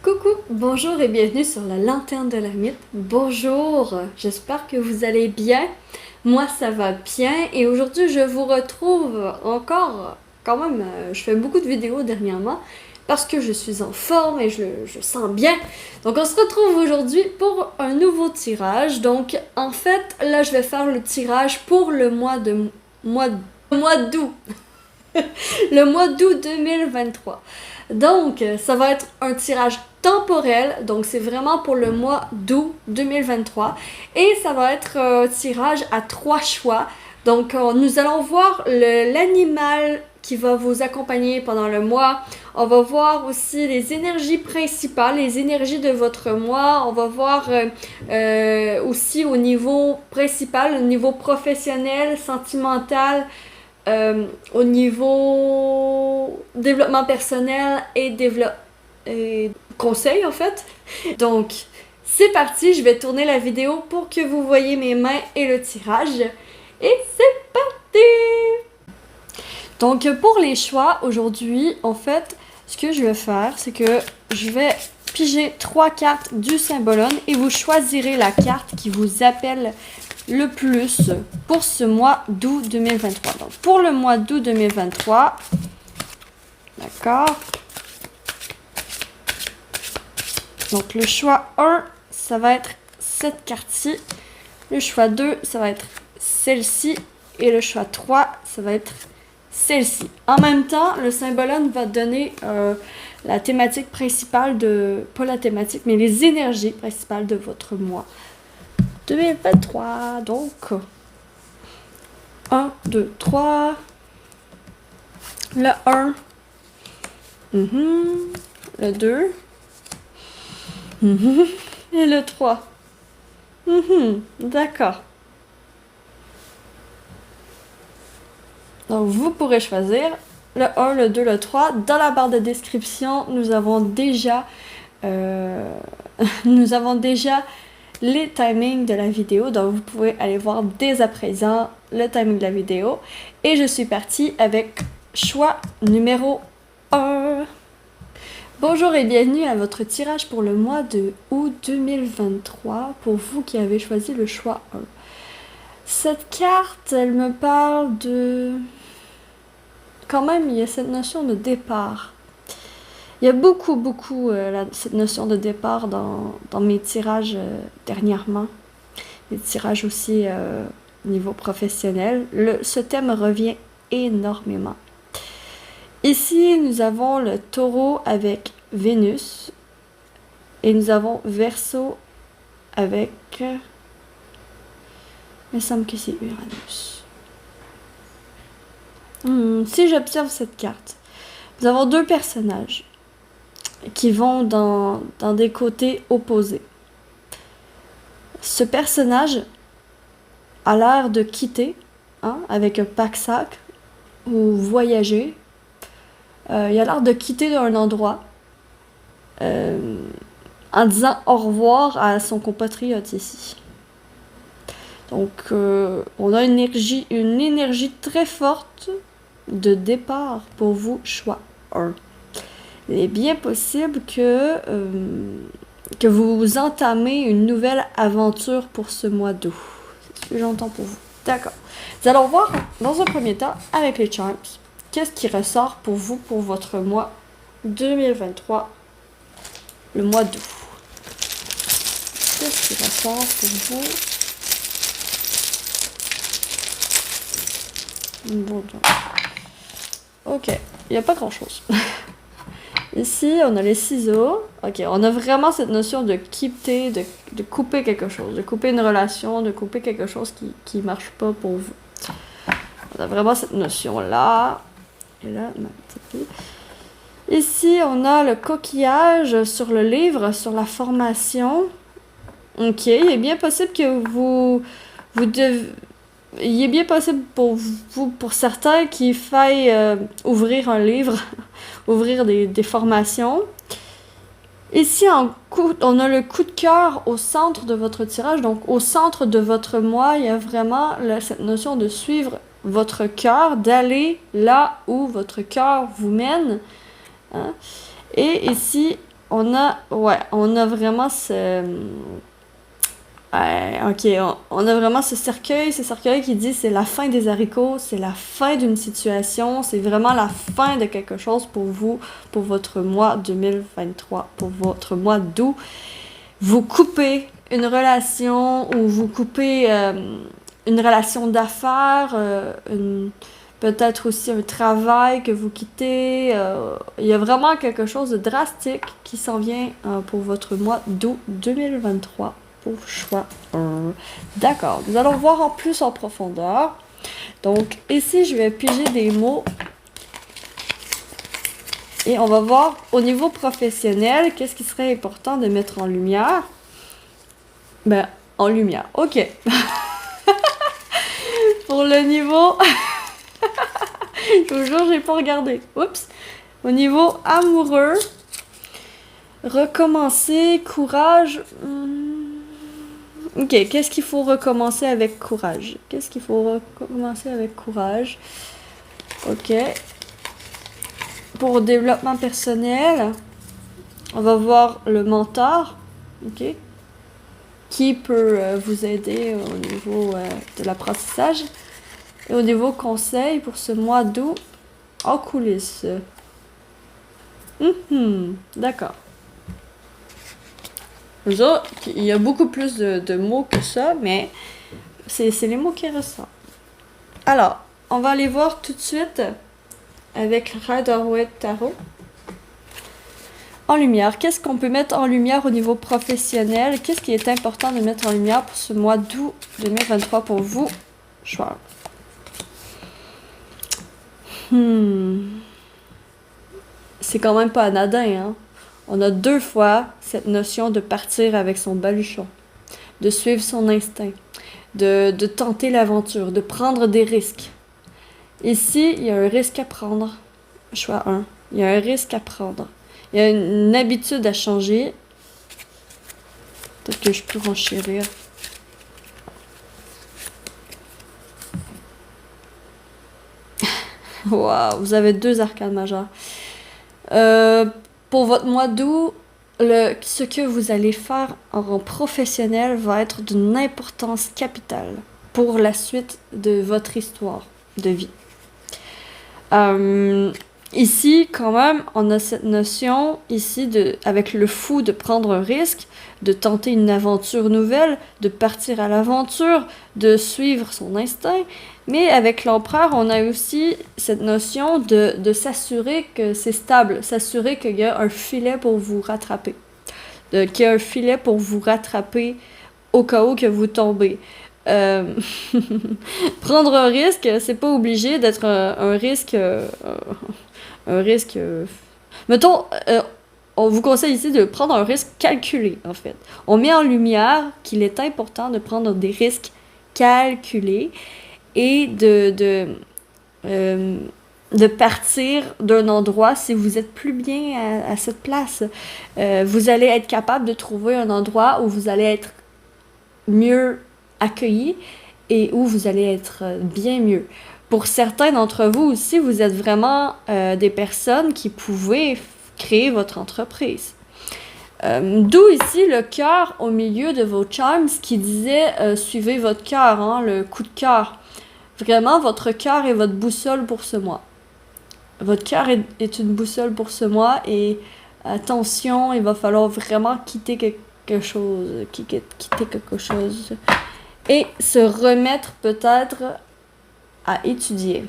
Coucou, bonjour et bienvenue sur la lanterne de l'ermite. Bonjour, j'espère que vous allez bien. Moi ça va bien et aujourd'hui je vous retrouve encore, quand même, je fais beaucoup de vidéos dernièrement parce que je suis en forme et je sens bien. Donc on se retrouve aujourd'hui pour un nouveau tirage. Donc en fait là je vais faire le tirage pour le mois d'août. Le mois d'août 2023. Donc, ça va être un tirage temporel, donc c'est vraiment pour le mois d'août 2023. Et ça va être un tirage à 3 choix. Donc, nous allons voir l'animal qui va vous accompagner pendant le mois. On va voir aussi les énergies principales, les énergies de votre mois. On va voir aussi au niveau principal, au niveau professionnel, sentimental, au niveau développement personnel et conseil en fait. Donc, c'est parti, je vais tourner la vidéo pour que vous voyez mes mains et le tirage. Et c'est parti! Donc, pour les choix, aujourd'hui, en fait, ce que je vais faire, c'est que je vais piger 3 cartes du Symbolone et vous choisirez la carte qui vous appelle le plus pour ce mois d'août 2023. Donc, pour le mois d'août 2023, d'accord. Donc, le choix 1, ça va être cette carte-ci. Le choix 2, ça va être celle-ci. Et le choix 3, ça va être celle-ci. En même temps, le Symbolone va donner la thématique principale de... Pas la thématique, mais les énergies principales de votre mois 2023. Donc, 1, 2, 3. Le 1. Le 2. Et le 3. D'accord. Donc, vous pourrez choisir le 1, le 2, le 3. Dans la barre de description, nous avons déjà les timings de la vidéo. Donc, vous pouvez aller voir dès à présent le timing de la vidéo. Et je suis partie avec choix numéro 1. Bonjour et bienvenue à votre tirage pour le mois de août 2023. Pour vous qui avez choisi le choix 1. Cette carte, elle me parle de... Quand même, il y a cette notion de départ. Il y a beaucoup cette notion de départ dans mes tirages dernièrement. Les tirages aussi au niveau professionnel. Ce thème revient énormément. Ici, nous avons le taureau avec Vénus. Et nous avons Verseau avec... il me semble que c'est Uranus. Si j'observe cette carte, nous avons deux personnages qui vont dans des côtés opposés. Ce personnage a l'air de quitter, avec un pack-sac, ou voyager. Il a l'air de quitter un endroit en disant au revoir à son compatriote ici. Donc, on a une énergie très forte de départ pour vous, choix 1. Il est bien possible que vous entamez une nouvelle aventure pour ce mois d'août. C'est ce que j'entends pour vous. D'accord. Nous allons voir, dans un premier temps, avec les charms, qu'est-ce qui ressort pour vous, pour votre mois 2023, le mois d'août. Qu'est-ce qui ressort pour vous? Bon, ok, il n'y a pas grand chose. Ici, on a les ciseaux. Ok, on a vraiment cette notion de quitter, de couper quelque chose, de couper une relation, de couper quelque chose qui ne marche pas pour vous. On a vraiment cette notion-là. Et là, ma petite fille. Ici, on a le coquillage sur le livre, sur la formation. Ok, il est bien possible que il est bien possible pour vous, pour certains, qu'il faille ouvrir un livre, ouvrir des formations. Ici, on a le coup de cœur au centre de votre tirage. Donc, au centre de votre mois, il y a vraiment cette notion de suivre votre cœur, d'aller là où votre cœur vous mène. Hein. Et ici, on a vraiment on a vraiment ce cercueil qui dit c'est la fin des haricots, c'est la fin d'une situation, c'est vraiment la fin de quelque chose pour vous, pour votre mois 2023, pour votre mois d'août. Vous coupez une relation ou vous coupez une relation d'affaires, peut-être aussi un travail que vous quittez. Il y a vraiment quelque chose de drastique qui s'en vient pour votre mois d'août 2023. Pour choix 1. D'accord, nous allons voir en plus en profondeur. Donc, ici, je vais piger des mots. Et on va voir au niveau professionnel, qu'est-ce qui serait important de mettre en lumière. Ben, en lumière. OK. Pour le niveau... Toujours, j'ai pas regardé. Oups. Au niveau amoureux, recommencer, courage... Ok, qu'est-ce qu'il faut recommencer avec courage? Qu'est-ce qu'il faut recommencer avec courage? Ok. Pour développement personnel, on va voir le mentor. Ok. Qui peut vous aider au niveau de l'apprentissage. Et au niveau conseil pour ce mois d'août, en coulisses. D'accord. Il y a beaucoup plus de mots que ça, mais c'est les mots qui ressortent. Alors, on va aller voir tout de suite avec Rider-Waite Tarot. En lumière, qu'est-ce qu'on peut mettre en lumière au niveau professionnel? Qu'est-ce qui est important de mettre en lumière pour ce mois d'août 2023 pour vous? Choix. C'est quand même pas anodin, hein? On a 2 fois cette notion de partir avec son baluchon, de suivre son instinct, de tenter l'aventure, de prendre des risques. Ici, il y a un risque à prendre. Choix 1. Il y a un risque à prendre. Il y a une habitude à changer. Peut-être que je peux renchérir. Wow, vous avez 2 arcanes majeures. Pour votre mois d'août, ce que vous allez faire en professionnel va être d'une importance capitale pour la suite de votre histoire de vie. Ici, quand même, on a cette notion ici avec le fou de prendre un risque, de tenter une aventure nouvelle, de partir à l'aventure, de suivre son instinct. Mais avec l'empereur, on a aussi cette notion de s'assurer que c'est stable, s'assurer qu'il y a un filet pour vous rattraper. Qu'il y a un filet pour vous rattraper au cas où que vous tombez. Prendre un risque, c'est pas obligé d'être un risque... un risque... mettons, on vous conseille ici de prendre un risque calculé, en fait. On met en lumière qu'il est important de prendre des risques calculés et de partir d'un endroit si vous êtes plus bien à cette place. Vous allez être capable de trouver un endroit où vous allez être mieux accueilli et où vous allez être bien mieux. Pour certains d'entre vous aussi, vous êtes vraiment des personnes qui pouvaient créer votre entreprise. D'où ici le cœur au milieu de vos charms qui disait suivez votre cœur, hein, le coup de cœur. Vraiment, votre cœur est votre boussole pour ce mois. Votre cœur est une boussole pour ce mois et attention, il va falloir vraiment quitter quelque chose et se remettre peut-être à étudier,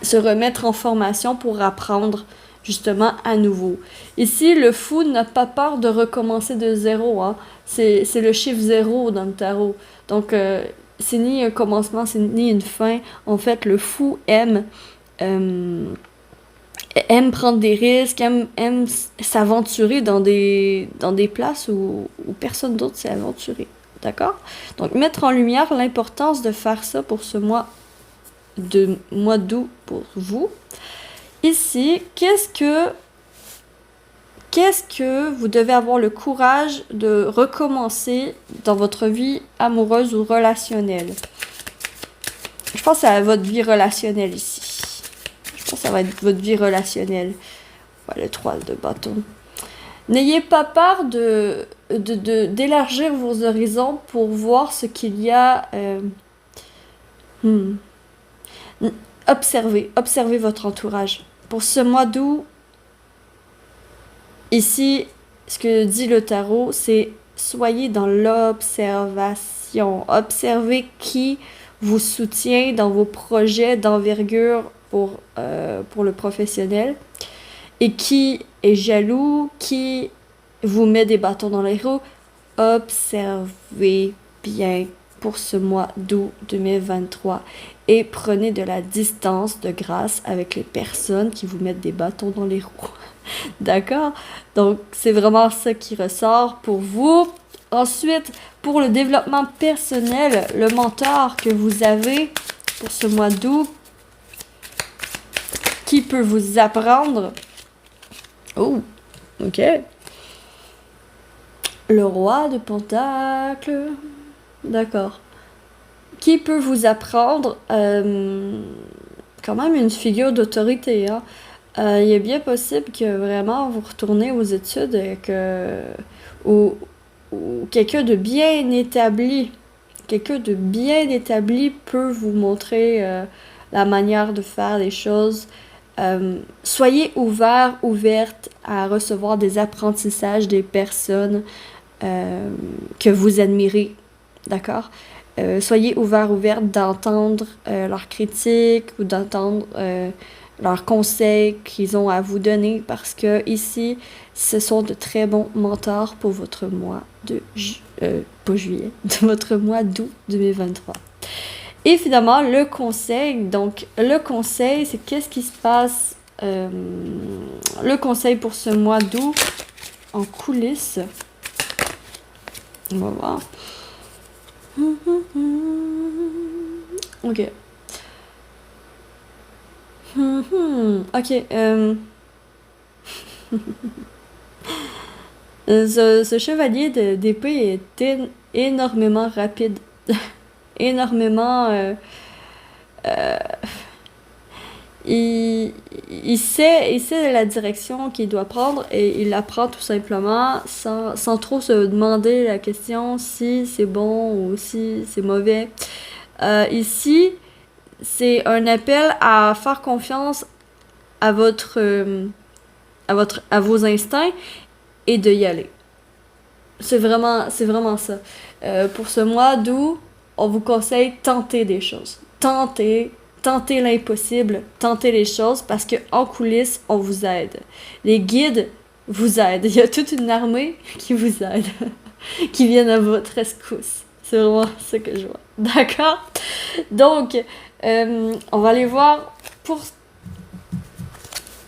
se remettre en formation pour apprendre justement à nouveau. Ici, le fou n'a pas peur de recommencer de zéro, hein. C'est le chiffre 0 dans le tarot. Donc, c'est ni un commencement, c'est ni une fin. En fait, le fou aime prendre des risques, aime s'aventurer dans des places où personne d'autre s'est aventuré. D'accord? Donc, mettre en lumière l'importance de faire ça pour ce mois d'août pour vous. Ici, qu'est-ce qu'est-ce que vous devez avoir le courage de recommencer dans votre vie amoureuse ou relationnelle? Je pense à votre vie relationnelle ici. Je pense que ça va être votre vie relationnelle. Ouais, le 3 de bâton. N'ayez pas peur d'élargir vos horizons pour voir ce qu'il y a. Observez votre entourage. Pour ce mois d'août, ici, ce que dit le tarot, c'est soyez dans l'observation. Observez qui vous soutient dans vos projets d'envergure pour le professionnel et qui est jaloux, qui vous met des bâtons dans les roues. Observez bien pour ce mois d'août 2023 et prenez de la distance de grâce avec les personnes qui vous mettent des bâtons dans les roues. D'accord? Donc, c'est vraiment ça qui ressort pour vous. Ensuite, pour le développement personnel, le mentor que vous avez pour ce mois d'août, qui peut vous apprendre. Oh, ok. Le roi de Pentacles. D'accord. Qui peut vous apprendre quand même une figure d'autorité, hein? Il est bien possible que vraiment vous retournez aux études et que ou quelqu'un de bien établi peut vous montrer la manière de faire les choses. Soyez ouverte à recevoir des apprentissages des personnes que vous admirez, d'accord? Soyez ouverte d'entendre leurs critiques ou d'entendre leurs conseils qu'ils ont à vous donner parce que ici, ce sont de très bons mentors pour votre mois de votre mois d'août 2023. Et finalement, le conseil. Donc, le conseil, c'est qu'est-ce qui se passe le conseil pour ce mois d'août en coulisses. On va voir. Ok. Ok. Ce chevalier d'épée est énormément rapide. Énormément... il sait la direction qu'il doit prendre et il la prend tout simplement sans trop se demander la question si c'est bon ou si c'est mauvais. Ici, c'est un appel à faire confiance à vos instincts et de y aller. C'est vraiment ça. Pour ce mois d'août, on vous conseille tenter des choses. Tentez l'impossible, tentez les choses parce que en coulisses, on vous aide. Les guides vous aident. Il y a toute une armée qui vous aide, qui viennent à votre rescousse. C'est vraiment ça que je vois. D'accord? Donc, on va aller voir pour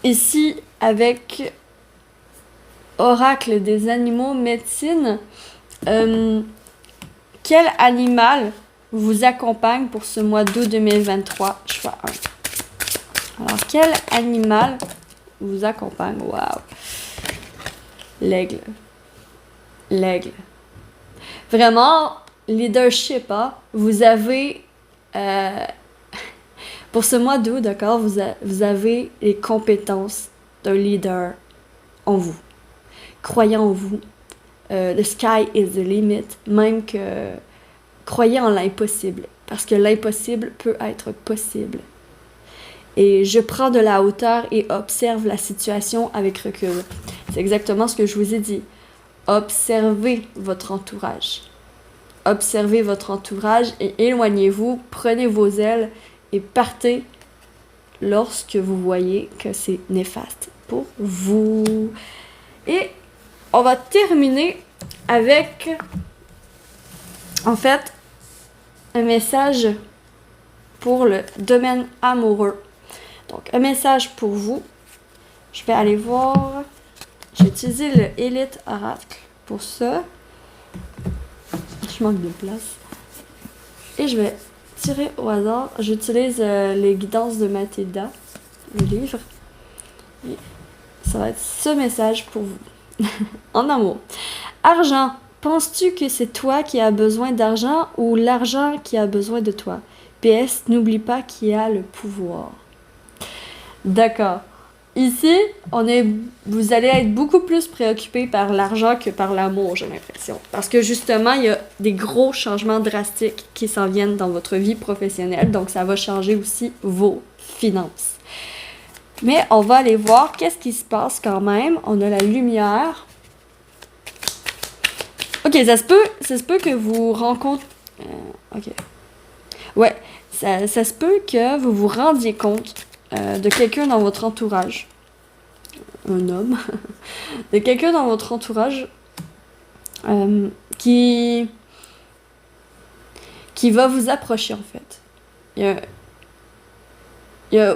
ici avec Oracle des animaux médecine. Quel animal vous accompagne pour ce mois d'août 2023? Choix 1. Alors, quel animal vous accompagne? Waouh! L'aigle. L'aigle. Vraiment, leadership, hein? Vous avez... pour ce mois d'août, d'accord, vous avez les compétences d'un leader en vous. Croyez en vous. The sky is the limit. Même que... Croyez en l'impossible, parce que l'impossible peut être possible. Et je prends de la hauteur et observe la situation avec recul. C'est exactement ce que je vous ai dit. Observez votre entourage. Observez votre entourage et éloignez-vous, prenez vos ailes et partez lorsque vous voyez que c'est néfaste pour vous. Et on va terminer avec... En fait, un message pour le domaine amoureux. Donc, un message pour vous. Je vais aller voir. J'ai utilisé le Elite Oracle pour ça. Je manque de place. Et je vais tirer au hasard. J'utilise les guidances de Mathilda, le livre. Et ça va être ce message pour vous. En amour. Argent. Penses-tu que c'est toi qui as besoin d'argent ou l'argent qui a besoin de toi? PS, n'oublie pas qui a le pouvoir. D'accord. Ici, vous allez être beaucoup plus préoccupé par l'argent que par l'amour, j'ai l'impression. Parce que justement, il y a des gros changements drastiques qui s'en viennent dans votre vie professionnelle, donc ça va changer aussi vos finances. Mais on va aller voir qu'est-ce qui se passe quand même. On a la lumière. Ok, ça se peut que vous rencontrez... ok. Ouais, ça se peut que vous vous rendiez compte de quelqu'un dans votre entourage. Un homme. De quelqu'un dans votre entourage qui va vous approcher, en fait.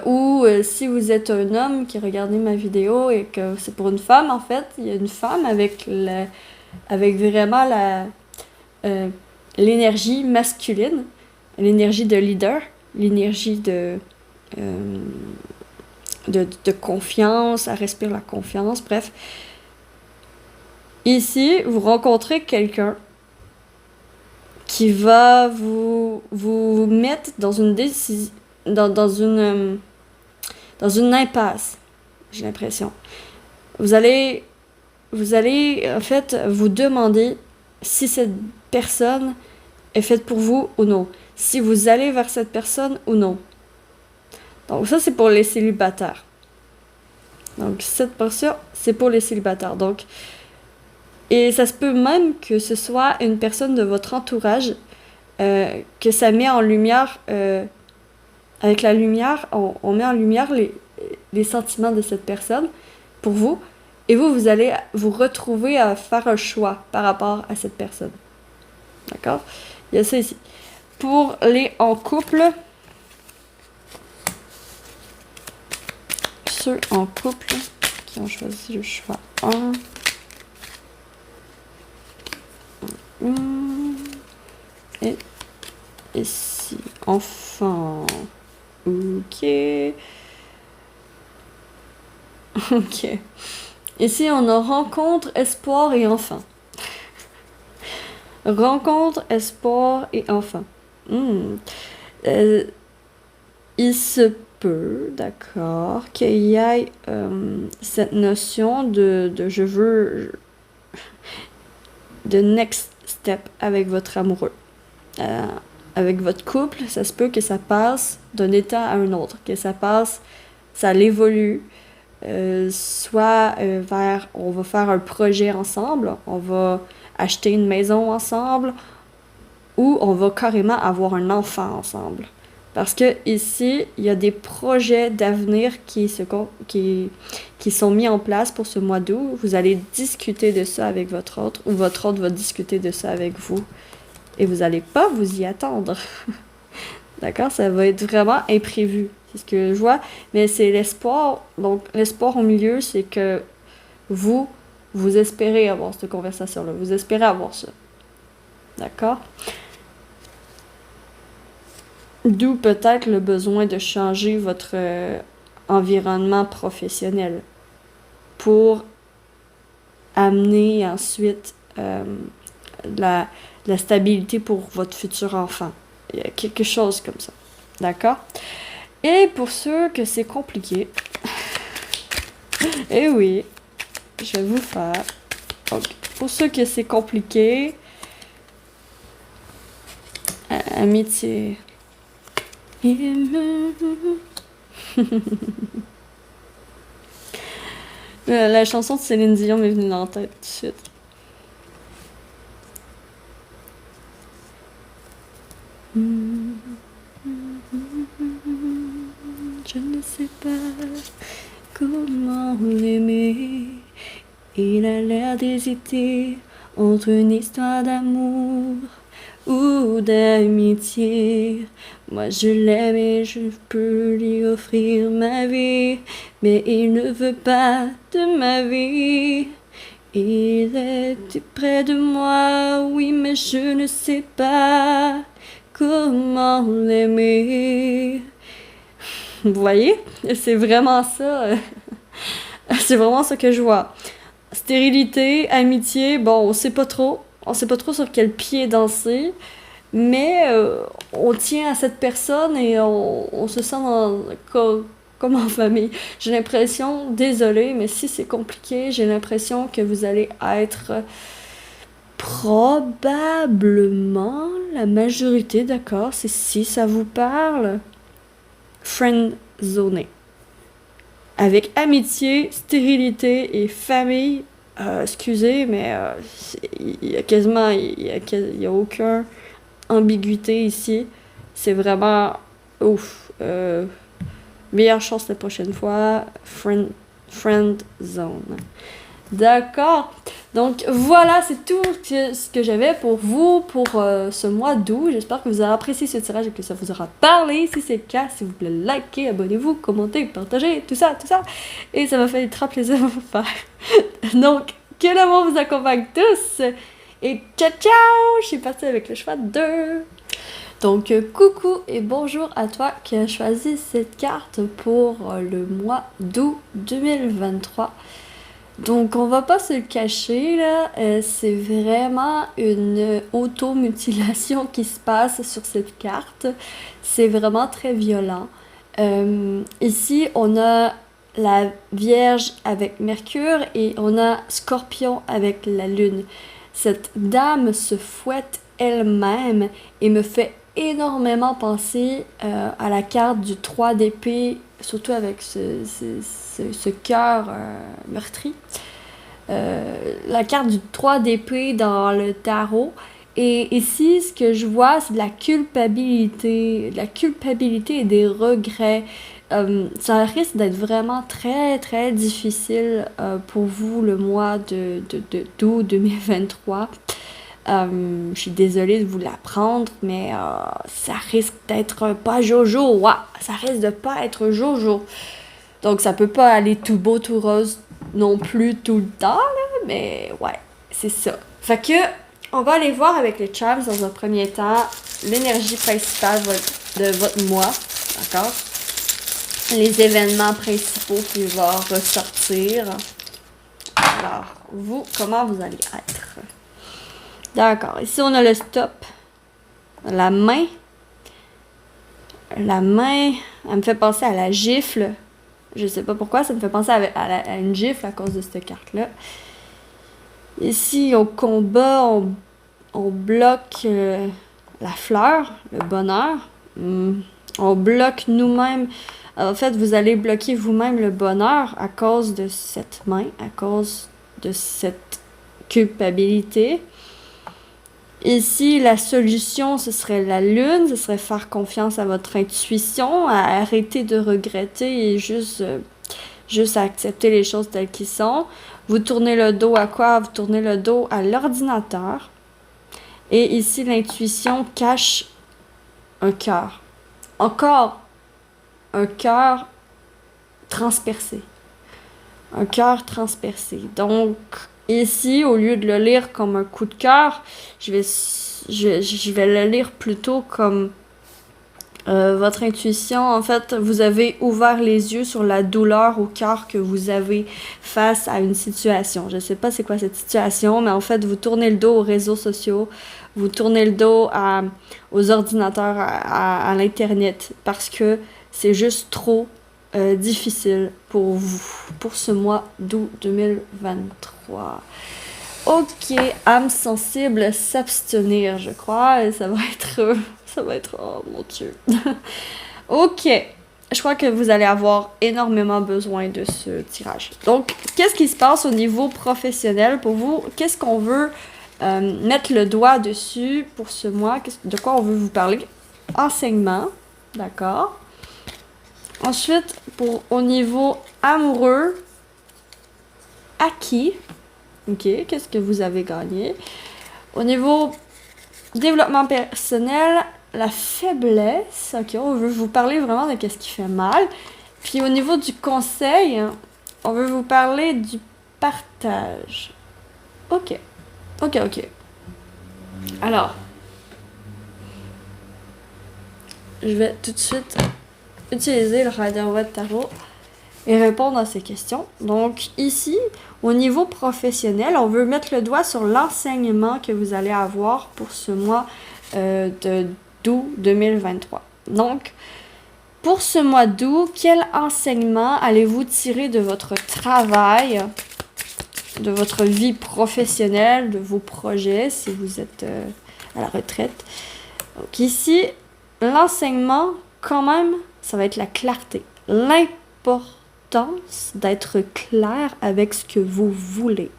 Ou si vous êtes un homme qui regardez ma vidéo et que c'est pour une femme, en fait, il y a une femme avec vraiment l'énergie masculine, l'énergie de leader, l'énergie de confiance, elle respire la confiance, bref. Ici, vous rencontrez quelqu'un qui va vous mettre dans une décision, dans une impasse, j'ai l'impression. Vous allez en fait vous demander si cette personne est faite pour vous ou non. Si vous allez vers cette personne ou non. Donc ça, c'est pour les célibataires. Donc cette personne, c'est pour les célibataires. Donc, et ça se peut même que ce soit une personne de votre entourage que ça met en lumière. Avec la lumière, on met en lumière les sentiments de cette personne pour vous. Et vous allez vous retrouver à faire un choix par rapport à cette personne. D'accord? Il y a ça ici. Pour les en couple, ceux en couple qui ont choisi le choix 1. Et ici, enfant. Ok. Ok. Ici, on a rencontre, espoir et enfant. Rencontre, espoir et enfant. Il se peut, d'accord, qu'il y ait cette notion de je veux de next step avec votre amoureux. Avec votre couple, ça se peut que ça passe d'un état à un autre, que ça l'évolue, soit vers, on va faire un projet ensemble, on va acheter une maison ensemble, ou on va carrément avoir un enfant ensemble. Parce que ici, il y a des projets d'avenir qui sont mis en place pour ce mois d'août. Vous allez discuter de ça avec votre autre, ou votre autre va discuter de ça avec vous. Et vous n'allez pas vous y attendre. D'accord? Ça va être vraiment imprévu. C'est ce que je vois. Mais c'est l'espoir. Donc, l'espoir au milieu, c'est que vous espérez avoir cette conversation-là. Vous espérez avoir ça. D'accord? D'où peut-être le besoin de changer votre environnement professionnel pour amener ensuite la stabilité pour votre futur enfant. Il y a quelque chose comme ça. D'accord? Et pour ceux que c'est compliqué, eh oui, je vais vous faire. Donc, pour ceux que c'est compliqué, amitié. La chanson de Céline Dion m'est venue dans la tête tout de suite. Je ne sais pas comment l'aimer. Il a l'air d'hésiter entre une histoire d'amour ou d'amitié. Moi je l'aime et je peux lui offrir ma vie, mais il ne veut pas de ma vie. Il est près de moi, oui, mais je ne sais pas comment l'aimer. Vous voyez? C'est vraiment ça. C'est vraiment ça que je vois. Stérilité, amitié, bon, on sait pas trop. On sait pas trop sur quel pied danser. Mais on tient à cette personne et on se sent comme en famille. J'ai l'impression, désolée, mais si c'est compliqué, j'ai l'impression que vous allez être probablement la majorité, d'accord, c'est si ça vous parle, friend zoné. Avec amitié, stérilité et famille, excusez, mais il y a quasiment, il y a aucun ambiguïté ici. C'est vraiment ouf. Meilleure chance la prochaine fois. Friend zone. D'accord. Donc voilà, c'est tout ce que j'avais pour vous pour ce mois d'août. J'espère que vous avez apprécié ce tirage et que ça vous aura parlé. Si c'est le cas, s'il vous plaît, likez, abonnez-vous, commentez, partagez, tout ça, tout ça. Et ça m'a fait très plaisir de vous faire. Donc, que l'amour vous accompagne tous. Et ciao ciao! Je suis partie avec le choix 2. Donc, coucou et bonjour à toi qui as choisi cette carte pour le mois d'août 2023. Donc, on va pas se le cacher, là, c'est vraiment une automutilation qui se passe sur cette carte. C'est vraiment très violent. Ici, on a la Vierge avec Mercure et on a Scorpion avec la Lune. Cette dame se fouette elle-même et me fait énormément penser à la carte du 3 d'épée, surtout avec ce cœur meurtri. La carte du 3 d'épée dans le tarot. Et ici, ce que je vois, c'est de la culpabilité et des regrets. Ça risque d'être vraiment très, très difficile pour vous le mois d'août 2023. Je suis désolée de vous l'apprendre, mais ça risque d'être pas Jojo. Ouais, ça risque de pas être Jojo. Donc, ça peut pas aller tout beau, tout rose non plus tout le temps, là, mais ouais, c'est ça. Fait que, on va aller voir avec les charms dans un premier temps l'énergie principale de votre mois, d'accord? Les événements principaux qui vont ressortir. Alors, vous, comment vous allez être? D'accord, ici on a le stop. La main. La main, elle me fait penser à la gifle. Je sais pas pourquoi, ça me fait penser à une gifle à cause de cette carte-là. Ici, au combat, on bloque la fleur, le bonheur. On bloque nous-mêmes. En fait, vous allez bloquer vous-même le bonheur à cause de cette main, à cause de cette culpabilité. Ici, la solution, ce serait la lune, ce serait faire confiance à votre intuition, à arrêter de regretter et juste à accepter les choses telles qu'elles sont. Vous tournez le dos à quoi? Vous tournez le dos à l'ordinateur. Et ici, l'intuition cache un cœur. Encore un cœur transpercé. Un cœur transpercé. Donc, ici, au lieu de le lire comme un coup de cœur, je vais le lire plutôt comme votre intuition. En fait, vous avez ouvert les yeux sur la douleur au cœur que vous avez face à une situation. Je ne sais pas c'est quoi cette situation, mais en fait, vous tournez le dos aux réseaux sociaux, vous tournez le dos aux ordinateurs, à l'Internet, parce que c'est juste trop difficile pour vous, pour ce mois d'août 2023. Ok, âme sensible, s'abstenir, je crois, et ça va être, oh mon Dieu. Ok, je crois que vous allez avoir énormément besoin de ce tirage. Donc, qu'est-ce qui se passe au niveau professionnel pour vous? Qu'est-ce qu'on veut mettre le doigt dessus pour ce mois? De quoi on veut vous parler? Enseignement, d'accord. Ensuite, au niveau amoureux, acquis, ok, qu'est-ce que vous avez gagné? Au niveau développement personnel, la faiblesse, ok, on veut vous parler vraiment de qu'est-ce qui fait mal. Puis au niveau du conseil, on veut vous parler du partage. Ok. Alors, je vais tout de suite utiliser le Rider-Waite Tarot et répondre à ces questions. Donc ici, au niveau professionnel, on veut mettre le doigt sur l'enseignement que vous allez avoir pour ce mois de d'août 2023. Donc, pour ce mois d'août, quel enseignement allez-vous tirer de votre travail, de votre vie professionnelle, de vos projets, si vous êtes à la retraite? Donc ici, l'enseignement, quand même, ça va être la clarté. L'importance d'être clair avec ce que vous voulez.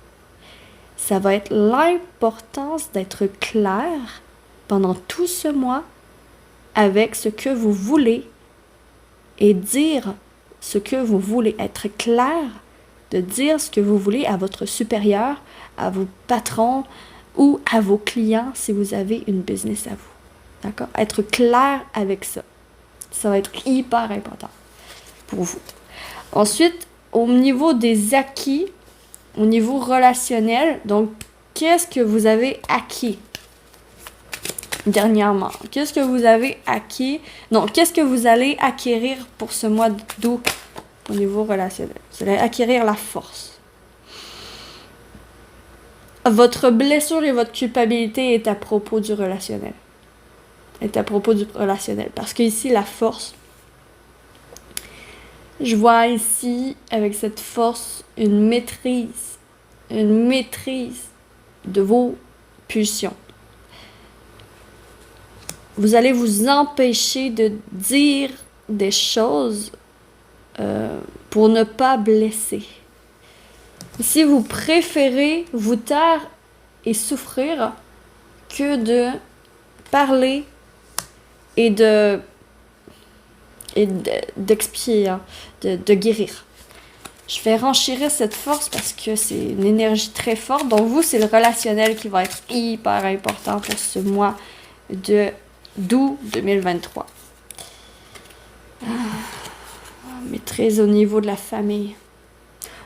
Ça va être l'importance d'être clair pendant tout ce mois avec ce que vous voulez et dire ce que vous voulez. Être clair de dire ce que vous voulez à votre supérieur, à vos patrons ou à vos clients si vous avez une business à vous. D'accord? Être clair avec ça. Ça va être hyper important pour vous. Ensuite, au niveau des acquis, au niveau relationnel, donc, qu'est-ce que vous avez acquis dernièrement? Qu'est-ce que vous avez acquis? Non, qu'est-ce que vous allez acquérir pour ce mois d'août au niveau relationnel? Vous allez acquérir la force. Votre blessure et votre culpabilité est à propos du relationnel. Est à propos du relationnel. Parce que ici, la force, je vois ici, avec cette force, une maîtrise de vos pulsions. Vous allez vous empêcher de dire des choses pour ne pas blesser. Si vous préférez vous taire et souffrir que de parler et d'expier, de guérir. Je vais renchérir cette force parce que c'est une énergie très forte. Donc vous, c'est le relationnel qui va être hyper important pour ce mois d'août 2023. Maîtrise au niveau de la famille,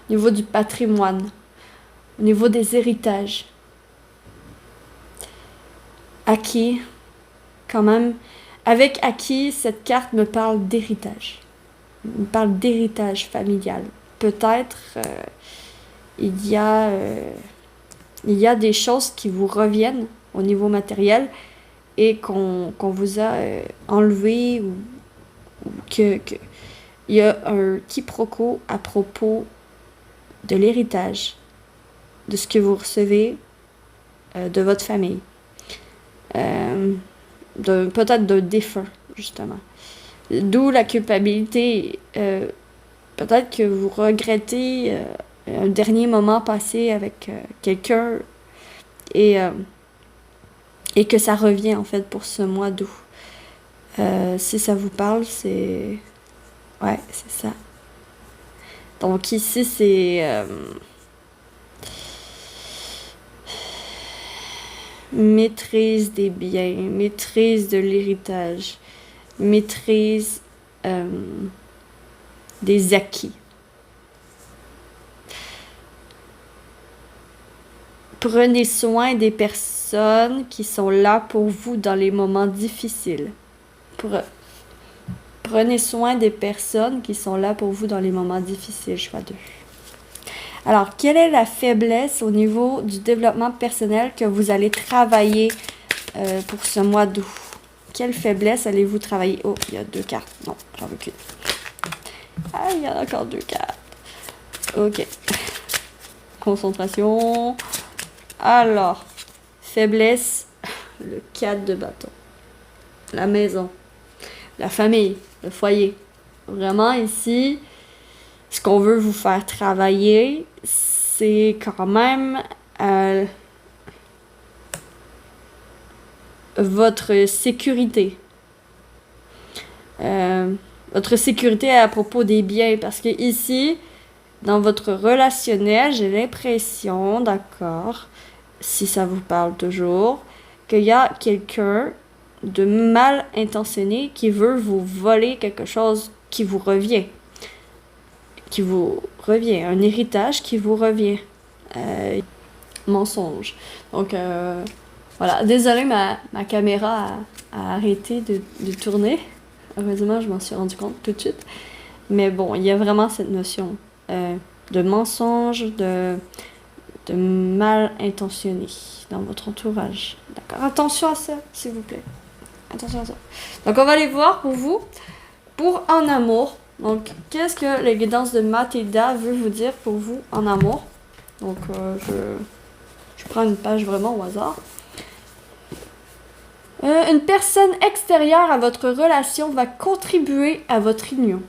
au niveau du patrimoine, au niveau des héritages. Acquis, quand même. Avec acquis, cette carte me parle d'héritage. Elle me parle d'héritage familial. Peut-être il y a des choses qui vous reviennent au niveau matériel et qu'on vous a enlevé ou il y a un quiproquo à propos de l'héritage, de ce que vous recevez de votre famille. Peut-être d'un défunt, justement. D'où la culpabilité. Peut-être que vous regrettez un dernier moment passé avec quelqu'un et que ça revient, en fait, pour ce mois d'août. Si ça vous parle, c'est... Ouais, c'est ça. Donc ici, c'est... maîtrise des biens, maîtrise de l'héritage, maîtrise des acquis. Prenez soin des personnes qui sont là pour vous dans les moments difficiles. Prenez soin des personnes qui sont là pour vous dans les moments difficiles, choix 2. Alors, quelle est la faiblesse au niveau du développement personnel que vous allez travailler pour ce mois d'août? Quelle faiblesse allez-vous travailler? Oh, il y a 2 cartes. Non, j'en veux qu'une. Ah, il y a encore 2 cartes. Ok. Concentration. Alors, faiblesse, le 4 de bâton. La maison. La famille. Le foyer. Vraiment, ici... Ce qu'on veut vous faire travailler, c'est quand même votre sécurité. Votre sécurité à propos des biens. Parce que ici, dans votre relationnel, j'ai l'impression, d'accord, si ça vous parle toujours, qu'il y a quelqu'un de mal intentionné qui veut vous voler quelque chose qui vous revient. Un héritage qui vous revient. Mensonge. Donc, voilà. Désolée, ma caméra a arrêté de tourner. Heureusement, je m'en suis rendu compte tout de suite. Mais bon, il y a vraiment cette notion de mensonge, de mal intentionné dans votre entourage. D'accord? Attention à ça, s'il vous plaît. Attention à ça. Donc, on va aller voir pour vous, pour en amour. Donc, qu'est-ce que les guidances de Mathilda veut vous dire pour vous en amour? Donc, je prends une page vraiment au hasard. Une personne extérieure à votre relation va contribuer à votre union.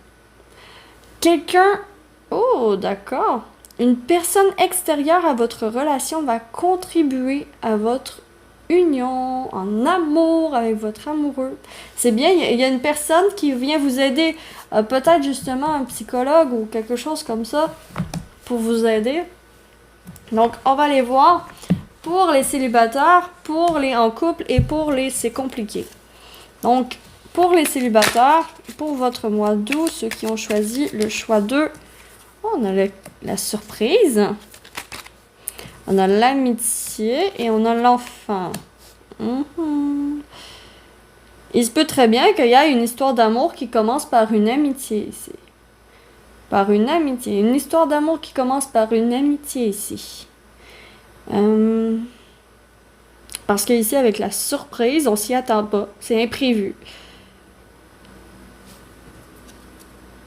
Quelqu'un... Oh, d'accord. Une personne extérieure à votre relation va contribuer à votre union, en amour avec votre amoureux. C'est bien, il y a une personne qui vient vous aider, peut-être justement un psychologue ou quelque chose comme ça, pour vous aider. Donc, on va aller voir pour les célibataires, pour les en couple et pour les c'est compliqué. Donc, pour les célibataires, pour votre mois d'août, ceux qui ont choisi le choix 2, on a la surprise, on a l'amitié et on a l'enfant. Il se peut très bien qu'il y ait une histoire d'amour qui commence par une amitié ici. Par une amitié. Une histoire d'amour qui commence par une amitié ici. Parce que ici, avec la surprise, on s'y attend pas. C'est imprévu.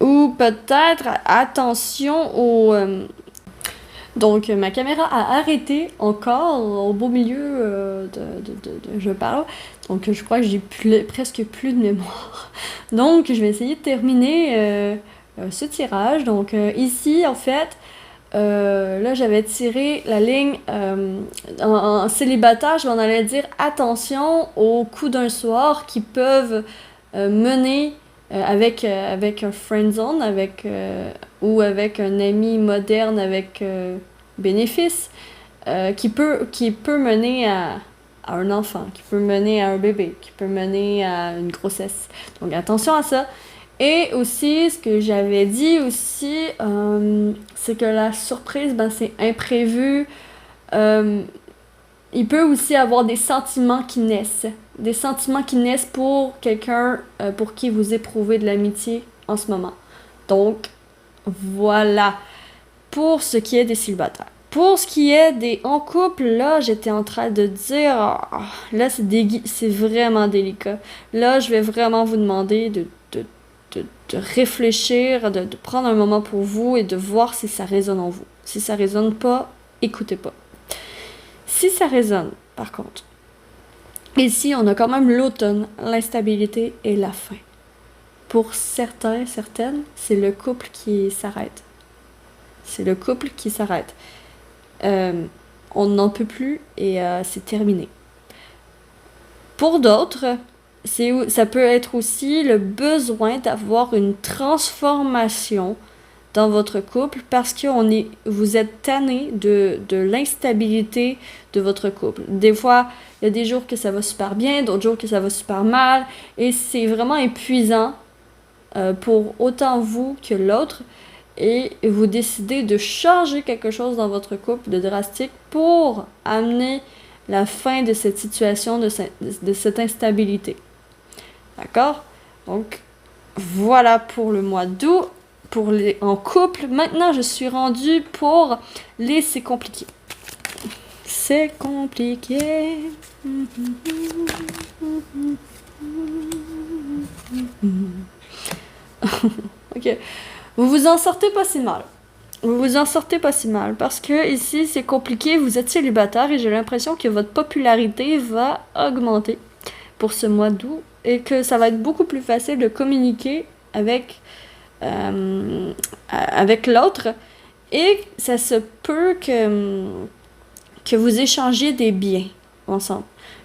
Ou peut-être, attention au... Donc, ma caméra a arrêté encore au beau milieu de je parle. Donc, je crois que j'ai presque plus de mémoire. Donc, je vais essayer de terminer ce tirage. Donc, ici, en fait, là, j'avais tiré la ligne en célibataire. Je m'en allais dire attention aux coups d'un soir qui peuvent mener avec un friendzone, ou avec un ami moderne avec bénéfice, qui peut mener à un enfant, qui peut mener à un bébé, qui peut mener à une grossesse. Donc attention à ça. Et aussi, ce que j'avais dit aussi, c'est que la surprise, c'est imprévu. Il peut aussi avoir des sentiments qui naissent. Des sentiments qui naissent pour quelqu'un pour qui vous éprouvez de l'amitié en ce moment. Donc, voilà. Pour ce qui est des célibataires. Pour ce qui est des en couple, là, j'étais en train de dire... là, c'est vraiment délicat. Là, je vais vraiment vous demander de réfléchir, de prendre un moment pour vous et de voir si ça résonne en vous. Si ça résonne pas, écoutez pas. Si ça résonne, par contre, ici, on a quand même l'automne, l'instabilité et la fin. Pour certains, certaines, c'est le couple qui s'arrête. C'est le couple qui s'arrête. On n'en peut plus et c'est terminé. Pour d'autres, ça peut être aussi le besoin d'avoir une transformation dans votre couple parce que vous êtes tanné de l'instabilité de votre couple. Des fois, il y a des jours que ça va super bien, d'autres jours que ça va super mal, et c'est vraiment épuisant pour autant vous que l'autre, et vous décidez de changer quelque chose dans votre couple de drastique pour amener la fin de cette situation, de cette instabilité. D'accord? Donc, voilà pour le mois d'août. Pour les en couple. Maintenant, je suis rendue pour les c'est compliqué. C'est compliqué. Ok. Vous vous en sortez pas si mal. Vous vous en sortez pas si mal parce que ici, c'est compliqué. Vous êtes célibataire et j'ai l'impression que votre popularité va augmenter pour ce mois d'août et que ça va être beaucoup plus facile de communiquer avec l'autre, et ça se peut que vous échangez des biens ensemble.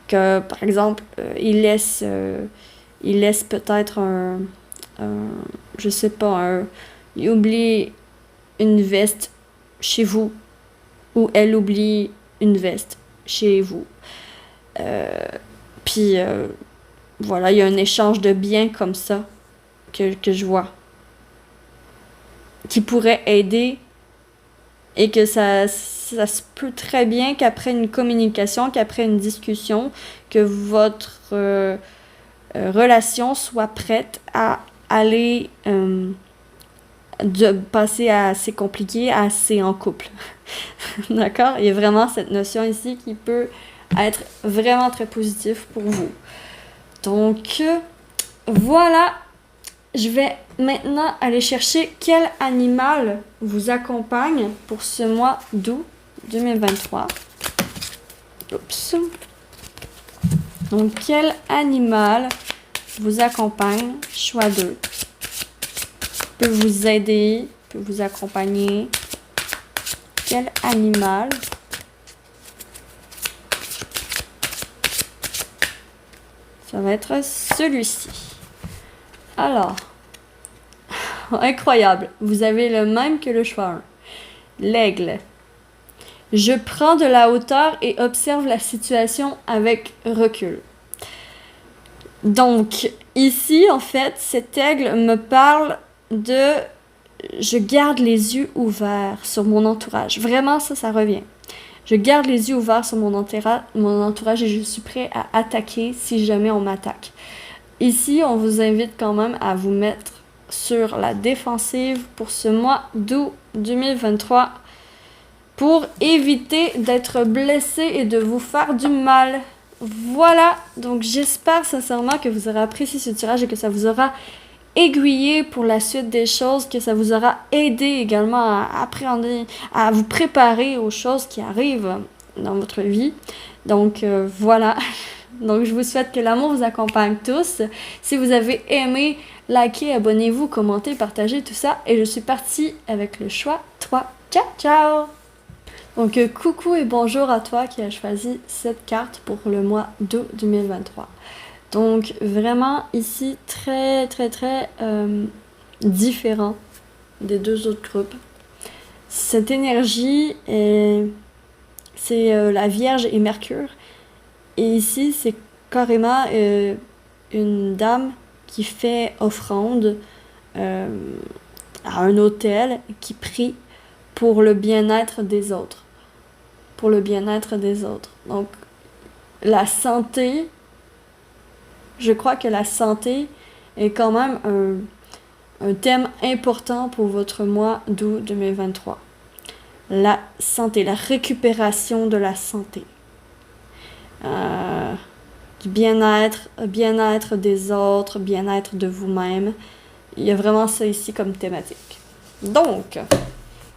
Que, par exemple, il laisse peut-être je sais pas, il oublie une veste chez vous, ou elle oublie une veste chez vous. Puis, voilà, il y a un échange de biens comme ça que je vois, qui pourrait aider, et que ça se peut très bien qu'après une communication, qu'après une discussion, que votre relation soit prête à aller de passer à assez compliqué à assez en couple. D'accord? Il y a vraiment cette notion ici qui peut être vraiment très positive pour vous. Donc, voilà. Je vais maintenant aller chercher quel animal vous accompagne pour ce mois d'août 2023. Oups. Donc, quel animal vous accompagne? Choix 2. Peut vous aider, peut vous accompagner. Quel animal? Ça va être celui-ci. Alors, incroyable. Vous avez le même que le choix 1. L'aigle. Je prends de la hauteur et observe la situation avec recul. Donc, ici, en fait, cet aigle me parle de... Je garde les yeux ouverts sur mon entourage. Vraiment, ça revient. Je garde les yeux ouverts sur mon entourage et je suis prêt à attaquer si jamais on m'attaque. Ici, on vous invite quand même à vous mettre sur la défensive pour ce mois d'août 2023 pour éviter d'être blessé et de vous faire du mal. Voilà, donc j'espère sincèrement que vous aurez apprécié ce tirage et que ça vous aura aiguillé pour la suite des choses, que ça vous aura aidé également à appréhender, à vous préparer aux choses qui arrivent dans votre vie. Donc voilà, donc je vous souhaite que l'amour vous accompagne tous. Si vous avez aimé, likez, abonnez-vous, commentez, partagez tout ça. Et je suis partie avec le choix 3. Ciao, ciao! Donc, coucou et bonjour à toi qui as choisi cette carte pour le mois d'août 2023. Donc, vraiment, ici, très différent des deux autres groupes. Cette énergie, c'est la Vierge et Mercure. Et ici, c'est carrément une dame qui fait offrande à un autel, qui prie pour le bien-être des autres. Pour le bien-être des autres. Donc, la santé, je crois que la santé est quand même un thème important pour votre mois d'août 2023. La santé, la récupération de la santé. Du bien-être des autres, bien-être de vous-même. Il y a vraiment ça ici comme thématique. Donc,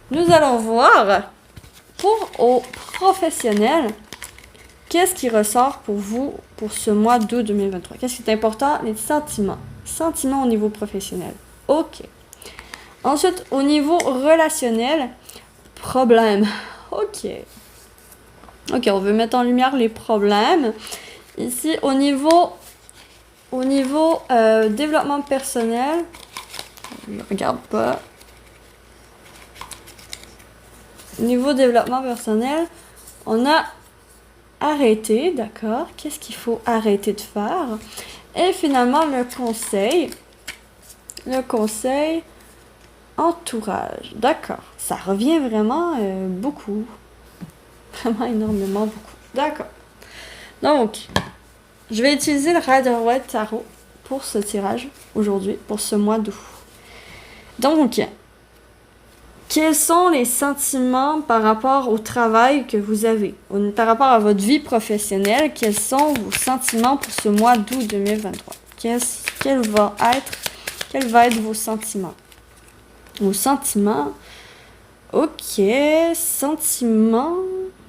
nous allons voir aux professionnels, qu'est-ce qui ressort pour vous pour ce mois d'août 2023? Qu'est-ce qui est important? Les sentiments. Sentiments au niveau professionnel. OK. Ensuite, au niveau relationnel, problème. OK. OK, on veut mettre en lumière les problèmes. Ici, au niveau développement personnel, je ne regarde pas. Niveau développement personnel, on a arrêté, d'accord? Qu'est-ce qu'il faut arrêter de faire? Et finalement, le conseil entourage. D'accord. Ça revient vraiment beaucoup. Vraiment énormément beaucoup. D'accord. Donc, je vais utiliser le Rider-Waite Tarot pour ce tirage aujourd'hui, pour ce mois d'août. Donc, quels sont les sentiments par rapport au travail que vous avez? Par rapport à votre vie professionnelle, quels sont vos sentiments pour ce mois d'août 2023? Quels vont être vos sentiments? Vos sentiments, ok, sentiments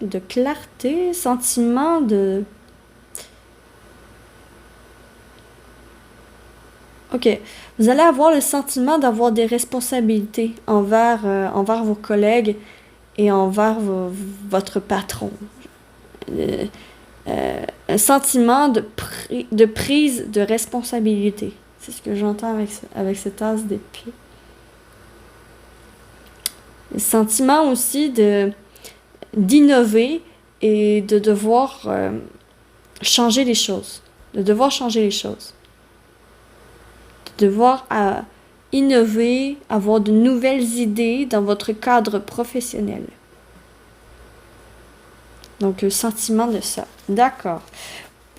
de clarté, sentiments de... Ok, vous allez avoir le sentiment d'avoir des responsabilités envers vos collègues et envers votre patron. Un sentiment de prise de responsabilité. C'est ce que j'entends avec cette tasse d'épée. Le sentiment aussi d'innover et de devoir changer les choses. De devoir changer les choses. Devoir innover, avoir de nouvelles idées dans votre cadre professionnel. Donc, le sentiment de ça. D'accord.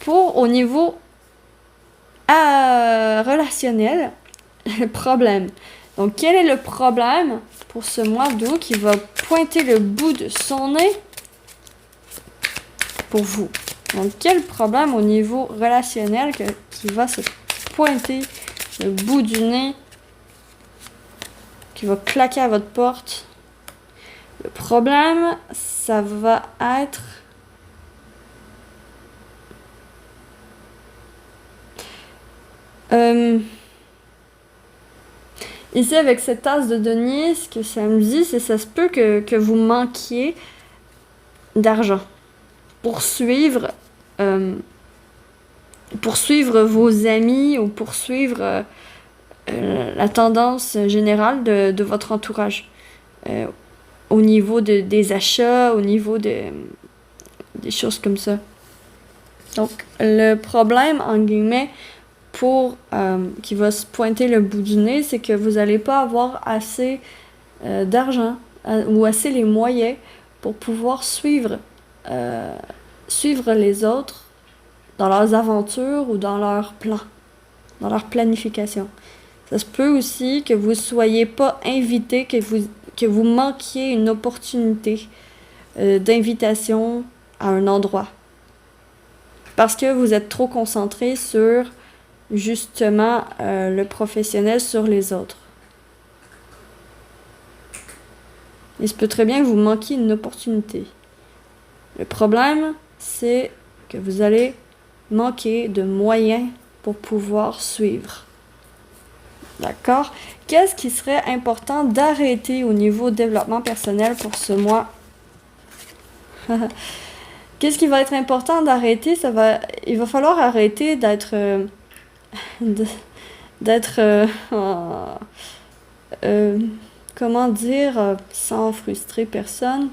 Au niveau relationnel, le problème. Donc, quel est le problème pour ce mois d'août qui va pointer le bout de son nez pour vous? Donc, quel problème au niveau relationnel qui va se pointer le bout du nez, qui va claquer à votre porte? Le problème, ça va être... Ici, avec cette tasse de denier, ce que ça me dit, c'est que ça se peut que vous manquiez d'argent pour suivre vos amis ou poursuivre la tendance générale de votre entourage. Au niveau des achats, au niveau des choses comme ça. Donc, le problème, en guillemets, qui va se pointer le bout du nez, c'est que vous n'allez pas avoir assez d'argent ou assez les moyens pour pouvoir suivre les autres dans leurs aventures ou dans leurs plans, dans leur planification. Ça se peut aussi que vous ne soyez pas invité, que vous manquiez une opportunité d'invitation à un endroit. Parce que vous êtes trop concentré sur, justement, le professionnel sur les autres. Il se peut très bien que vous manquiez une opportunité. Le problème, c'est que vous allez manquer de moyens pour pouvoir suivre. D'accord? Qu'est-ce qui serait important d'arrêter au niveau développement personnel pour ce mois? Qu'est-ce qui va être important d'arrêter? Il va falloir arrêter d'être comment dire, sans frustrer personne.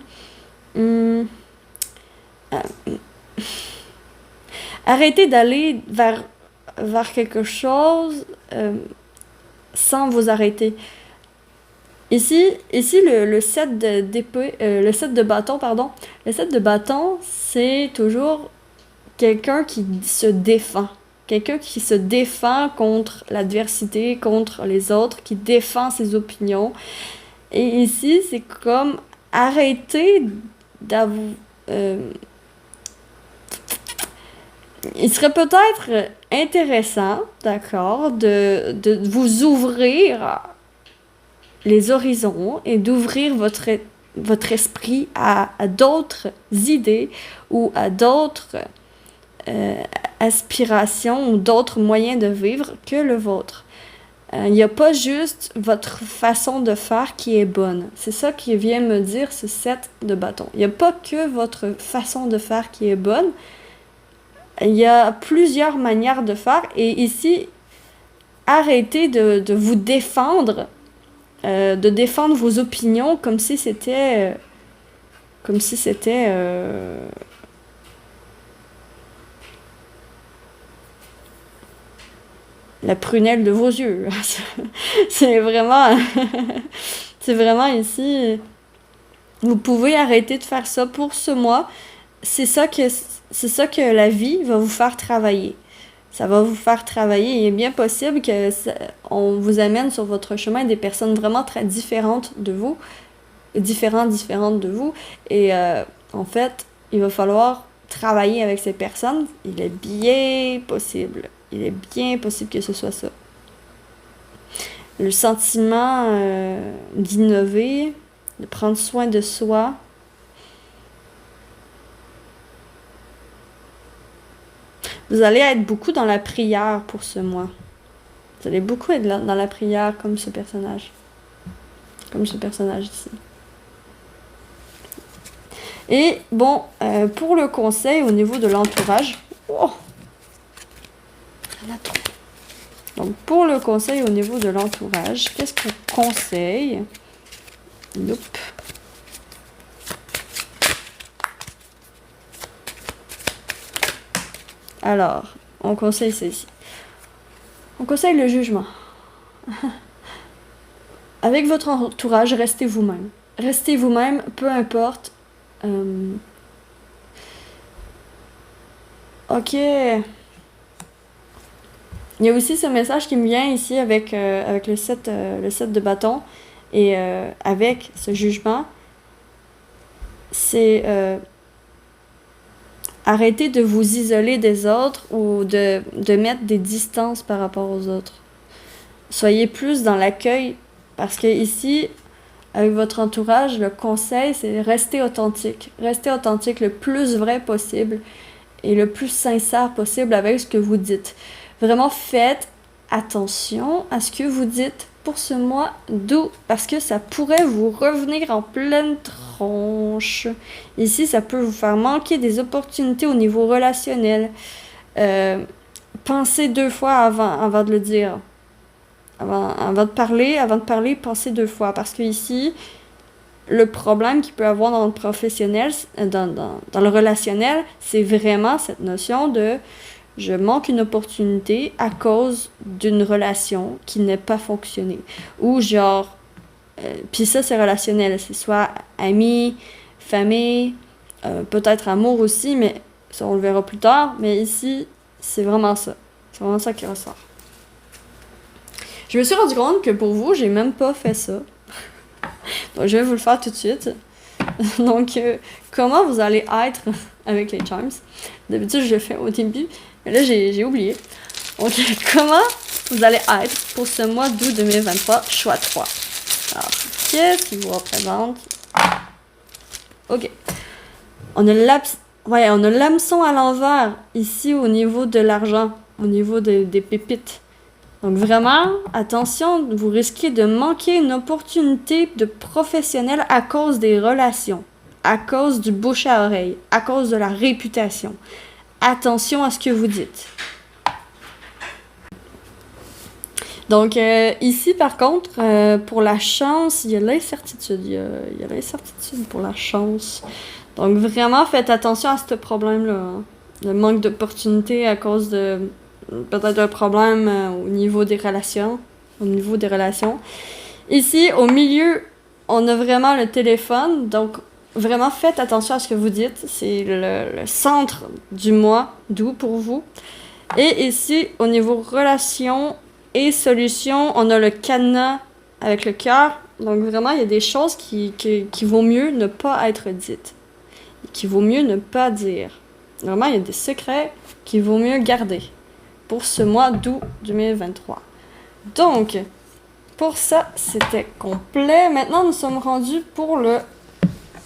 Arrêtez d'aller vers quelque chose sans vous arrêter. Ici le set d'épée, le set de bâton, pardon. Le set de bâton, c'est toujours quelqu'un qui se défend. Quelqu'un qui se défend contre l'adversité, contre les autres, qui défend ses opinions. Et ici, c'est comme arrêter d'avoir... il serait peut-être intéressant, d'accord, de vous ouvrir les horizons et d'ouvrir votre esprit à d'autres idées ou à d'autres aspirations ou d'autres moyens de vivre que le vôtre. Il n'y a pas juste votre façon de faire qui est bonne. C'est ça qui vient me dire ce set de bâtons. Il n'y a pas que votre façon de faire qui est bonne. Il y a plusieurs manières de faire. Et ici, arrêtez de vous défendre, de défendre vos opinions comme si c'était... la prunelle de vos yeux. C'est vraiment... c'est vraiment ici... Vous pouvez arrêter de faire ça pour ce mois. C'est ça que la vie va vous faire travailler. Ça va vous faire travailler. Il est bien possible qu'on vous amène sur votre chemin des personnes vraiment très différentes de vous. Différentes de vous. Et en fait, il va falloir travailler avec ces personnes. Il est bien possible que ce soit ça. Le sentiment d'innover, de prendre soin de soi. Vous allez être beaucoup dans la prière pour ce mois. Vous allez beaucoup être dans la prière comme ce personnage. Comme ce personnage ici. Et bon, pour le conseil au niveau de l'entourage... Oh! Il y en a trop. Donc, pour le conseil au niveau de l'entourage, qu'est-ce qu'on conseille? Nope. Alors, on conseille ceci. On conseille le jugement. Avec votre entourage, restez vous-même. Restez vous-même, peu importe. Ok. Il y a aussi ce message qui me vient ici avec, avec le 7 de bâton et avec ce jugement. C'est arrêter de vous isoler des autres ou de mettre des distances par rapport aux autres. Soyez plus dans l'accueil parce que ici, avec votre entourage, le conseil, c'est rester authentique. Rester authentique le plus vrai possible et le plus sincère possible avec ce que vous dites. Vraiment, faites attention à ce que vous dites pour ce mois d'août parce que ça pourrait vous revenir en pleine tronche. Ici, ça peut vous faire manquer des opportunités au niveau relationnel. Pensez 2 fois avant de le dire. Avant de parler, pensez 2 fois. Parce que ici, le problème qu'il peut avoir dans le professionnel, dans le relationnel, c'est vraiment cette notion de je manque une opportunité à cause d'une relation qui n'a pas fonctionné. Ou genre, puis ça c'est relationnel, c'est soit amis, famille, peut-être amour aussi, mais ça on le verra plus tard. Mais ici, c'est vraiment ça. C'est vraiment ça qui ressort. Je me suis rendu compte que pour vous, j'ai même pas fait ça. Donc, je vais vous le faire tout de suite. Donc, comment vous allez être avec les charms? D'habitude, je le fais au début, mais là, j'ai oublié. Donc, comment vous allez être pour ce mois d'août 2023, choix 3. Alors, qu'est-ce qui vous représente? Ok. On a l'hameçon à l'envers, ici, au niveau de l'argent, au niveau des pépites. Donc vraiment, attention, vous risquez de manquer une opportunité de professionnel à cause des relations, à cause du bouche à oreille, à cause de la réputation. Attention à ce que vous dites. Donc ici, par contre, pour la chance, il y a l'incertitude. Il y a l'incertitude pour la chance. Donc vraiment, faites attention à ce problème-là. Hein. Le manque d'opportunité à cause de peut-être un problème au niveau des relations. Ici, au milieu, on a vraiment le téléphone. Donc, vraiment, faites attention à ce que vous dites. C'est le centre du mois d'août pour vous. Et ici, au niveau relations et solutions, on a le cadenas avec le cœur. Donc, vraiment, il y a des choses qui vaut mieux ne pas être dites. Qui vaut mieux ne pas dire. Vraiment, il y a des secrets qu'il vaut mieux garder pour ce mois d'août 2023. Donc, pour ça, c'était complet. Maintenant, nous sommes rendus pour le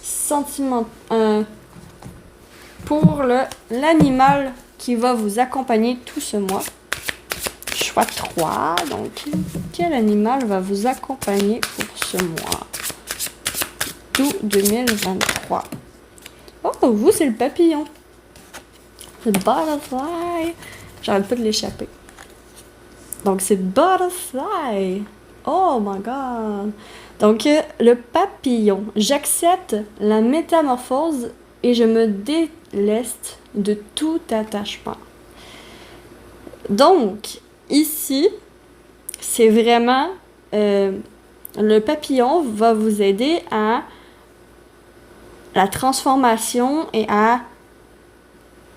sentiment... pour l'animal qui va vous accompagner tout ce mois. Choix 3. Donc, quel animal va vous accompagner pour ce mois d'août 2023? Oh, vous, c'est le papillon. Le butterfly. J'arrête pas de l'échapper. Donc, c'est butterfly. Oh my god. Donc, le papillon. J'accepte la métamorphose et je me déleste de tout attachement. Donc, ici, c'est vraiment... le papillon va vous aider à la transformation et à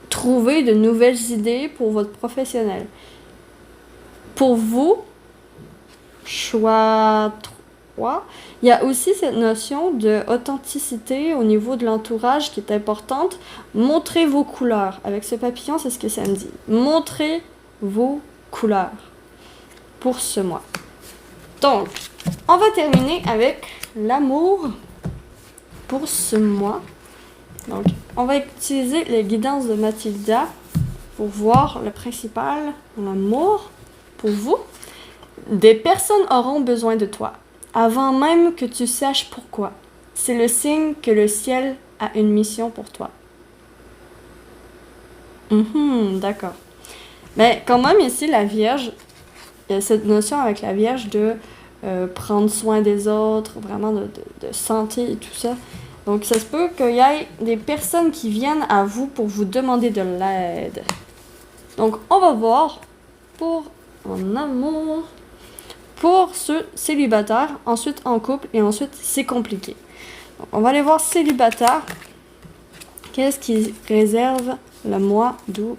trouver de nouvelles idées pour votre professionnel. Pour vous, choix 3, il y a aussi cette notion d'authenticité au niveau de l'entourage qui est importante. Montrez vos couleurs. Avec ce papillon, c'est ce que ça me dit. Montrez vos couleurs pour ce mois. Donc, on va terminer avec l'amour pour ce mois. Donc, on va utiliser les guidances de Mathilda pour voir le principal, l'amour pour vous. Des personnes auront besoin de toi, avant même que tu saches pourquoi. C'est le signe que le ciel a une mission pour toi. D'accord. Mais quand même ici, la Vierge, il y a cette notion avec la Vierge de prendre soin des autres, vraiment de santé et tout ça. Donc, ça se peut qu'il y ait des personnes qui viennent à vous pour vous demander de l'aide. Donc, on va voir pour en amour, pour ceux célibataires, ensuite en couple et ensuite c'est compliqué. Donc, on va aller voir célibataire. Qu'est-ce qui réserve le mois d'août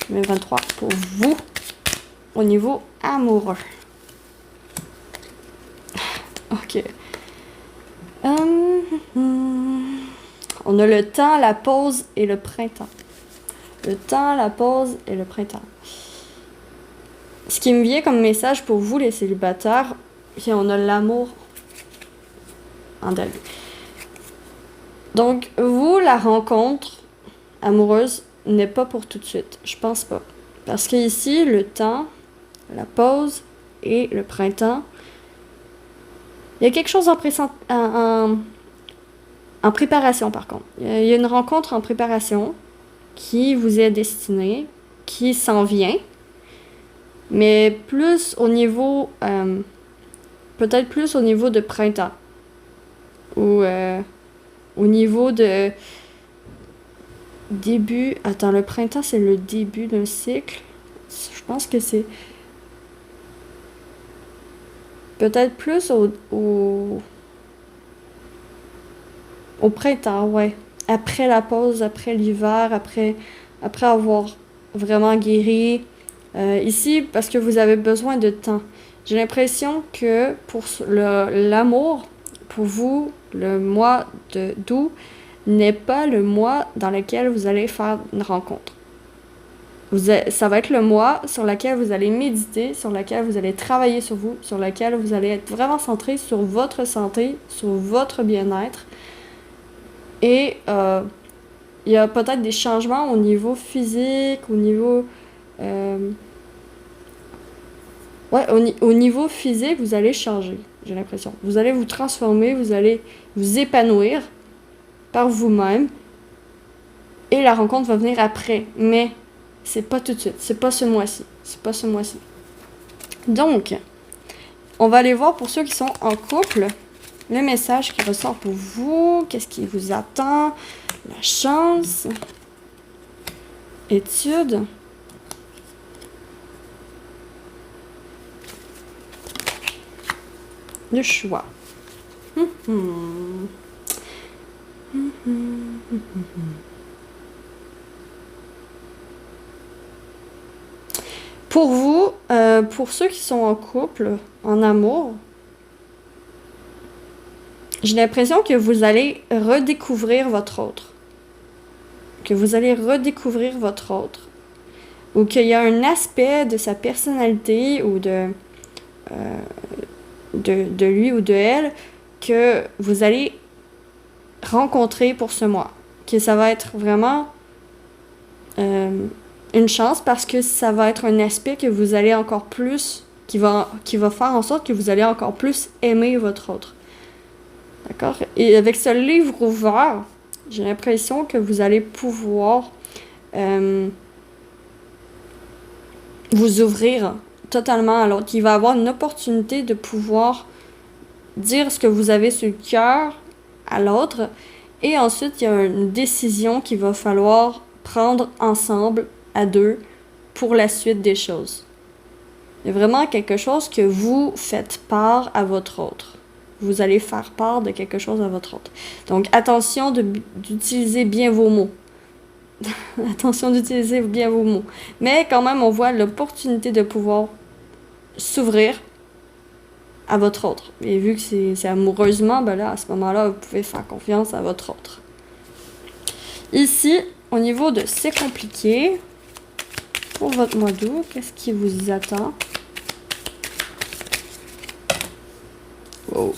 2023 pour vous? au niveau amoureux. Ok. On a le temps, la pause et le printemps. Le temps, la pause et le printemps. Ce qui me vient comme message pour vous, les célibataires, c'est on a l'amour en dernier. Donc, vous, la rencontre amoureuse n'est pas pour tout de suite. Je pense pas. Parce qu'ici, le temps, la pause et le printemps, il y a quelque chose en préparation, par contre. Il y a une rencontre en préparation qui vous est destinée, qui s'en vient, mais plus au niveau, peut-être plus au niveau de printemps, ou au niveau de début. Attends, le printemps, c'est le début d'un cycle. Je pense que c'est peut-être plus au printemps, ouais. Après la pause, après l'hiver, après avoir vraiment guéri. Ici, parce que vous avez besoin de temps. J'ai l'impression que pour l'amour, pour vous, le mois d'août n'est pas le mois dans lequel vous allez faire une rencontre. Ça va être le mois sur lequel vous allez méditer, sur lequel vous allez travailler sur vous, sur lequel vous allez être vraiment centré sur votre santé, sur votre bien-être. Et il y a peut-être des changements au niveau physique, au niveau... au niveau physique, vous allez changer, j'ai l'impression. Vous allez vous transformer, vous allez vous épanouir par vous-même. Et la rencontre va venir après. Mais c'est pas tout de suite. C'est pas ce mois-ci. C'est pas ce mois-ci. Donc, on va aller voir pour ceux qui sont en couple, le message qui ressort pour vous. Qu'est-ce qui vous attend? La chance. Étude. Le choix. Pour vous, pour ceux qui sont en couple, en amour, j'ai l'impression que vous allez redécouvrir votre autre. Que vous allez redécouvrir votre autre. Ou qu'il y a un aspect de sa personnalité ou de lui ou de elle que vous allez rencontrer pour ce mois. Que ça va être vraiment une chance parce que ça va être un aspect que vous allez encore plus, qui va faire en sorte que vous allez encore plus aimer votre autre. D'accord? Et avec ce livre ouvert, j'ai l'impression que vous allez pouvoir vous ouvrir totalement à l'autre. Il va avoir une opportunité de pouvoir dire ce que vous avez sur le cœur à l'autre. Et ensuite, il y a une décision qu'il va falloir prendre ensemble, à deux, pour la suite des choses. Il y a vraiment quelque chose que vous faites part à votre autre. Vous allez faire part de quelque chose à votre autre. Donc, attention d'utiliser bien vos mots. Attention d'utiliser bien vos mots. Mais quand même, on voit l'opportunité de pouvoir s'ouvrir à votre autre. Et vu que c'est amoureusement, ben là, à ce moment-là, vous pouvez faire confiance à votre autre. Ici, au niveau de c'est compliqué, pour votre mois d'août, qu'est-ce qui vous attend? Wow.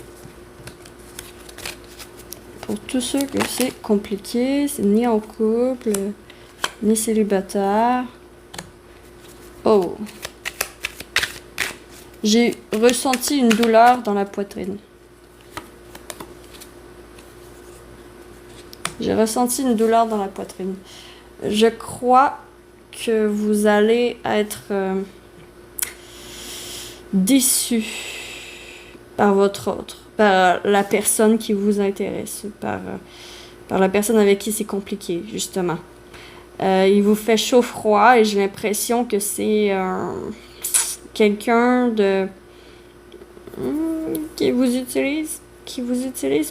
Pour tous ceux que c'est compliqué, c'est ni en couple, ni célibataire. Oh. J'ai ressenti une douleur dans la poitrine. J'ai ressenti une douleur dans la poitrine. Je crois que vous allez être déçu par votre autre, par la personne qui vous intéresse, par la personne avec qui c'est compliqué, justement. Il vous fait chaud-froid et j'ai l'impression que c'est quelqu'un de qui vous utilise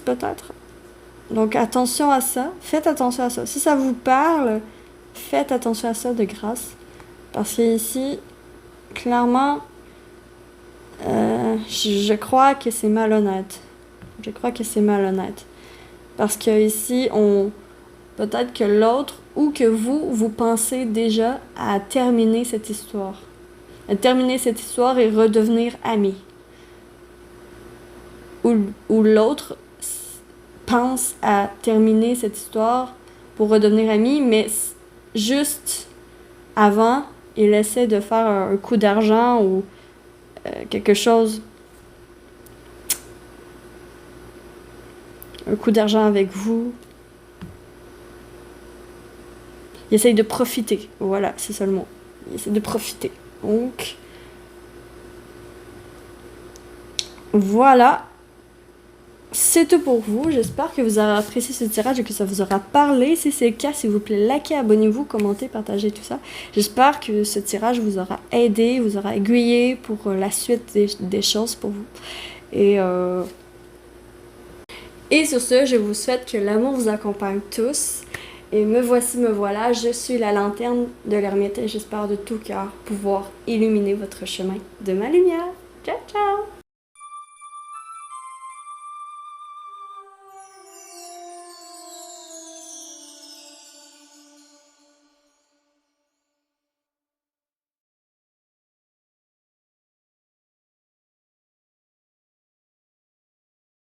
peut-être. Donc attention à ça, faites attention à ça. Si ça vous parle, faites attention à ça de grâce. Parce qu'ici, clairement, je crois que c'est malhonnête. Je crois que c'est malhonnête. Parce que ici, peut-être que l'autre ou que vous pensez déjà à terminer cette histoire. À terminer cette histoire et redevenir amis. Ou l'autre pense à terminer cette histoire pour redevenir amis, mais juste avant, il essaie de faire un coup d'argent ou quelque chose. Un coup d'argent avec vous. Il essaye de profiter. Voilà, c'est ça le mot. Il essaie de profiter. Donc, voilà. C'est tout pour vous. J'espère que vous aurez apprécié ce tirage et que ça vous aura parlé. Si c'est le cas, s'il vous plaît, likez, abonnez-vous, commentez, partagez tout ça. J'espère que ce tirage vous aura aidé, vous aura aiguillé pour la suite des choses pour vous. Et sur ce, je vous souhaite que l'amour vous accompagne tous. Et me voici, me voilà, je suis la lanterne de l'ermite et j'espère de tout cœur pouvoir illuminer votre chemin de ma lumière. Ciao, ciao!